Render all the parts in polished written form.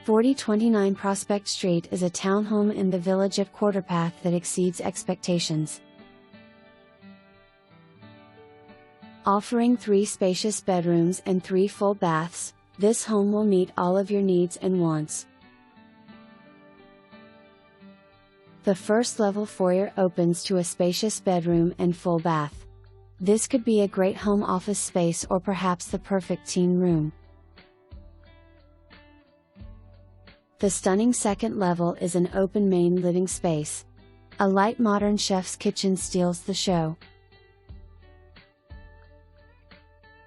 4029 Prospect Street is a townhome in the village of Quarterpath that exceeds expectations. Offering 3 spacious bedrooms and 3 full baths, this home will meet all of your needs and wants. The first level foyer opens to a spacious bedroom and full bath. This could be a great home office space or perhaps the perfect teen room. The stunning second level is an open main living space. A light modern chef's kitchen steals the show.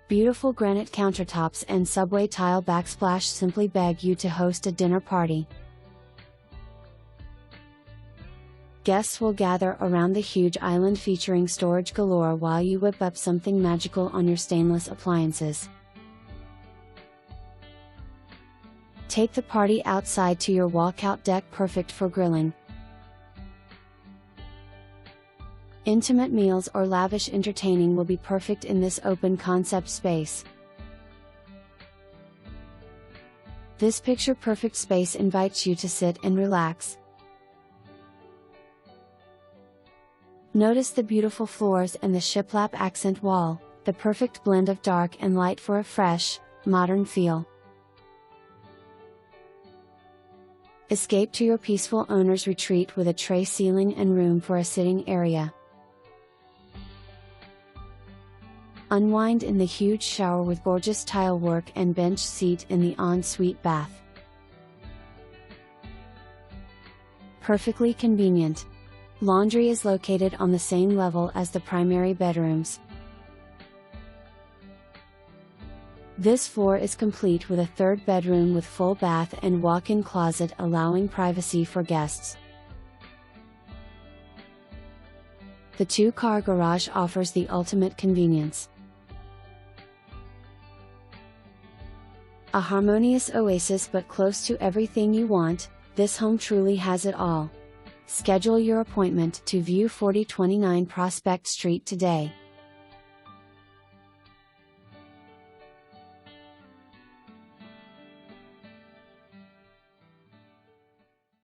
Beautiful granite countertops and subway tile backsplash simply beg you to host a dinner party. Guests will gather around the huge island featuring storage galore while you whip up something magical on your stainless appliances. Take the party outside to your walkout deck, perfect for grilling. Intimate meals or lavish entertaining will be perfect in this open concept space. This picture-perfect space invites you to sit and relax. Notice the beautiful floors and the shiplap accent wall, the perfect blend of dark and light for a fresh, modern feel. Escape to your peaceful owner's retreat with a tray ceiling and room for a sitting area. Unwind in the huge shower with gorgeous tile work and bench seat in the en-suite bath. Perfectly convenient. Laundry is located on the same level as the primary bedrooms. This floor is complete with a third bedroom with full bath and walk-in closet, allowing privacy for guests. The 2-car garage offers the ultimate convenience. A harmonious oasis but close to everything you want, this home truly has it all. Schedule your appointment to view 4029 Prospect Street today.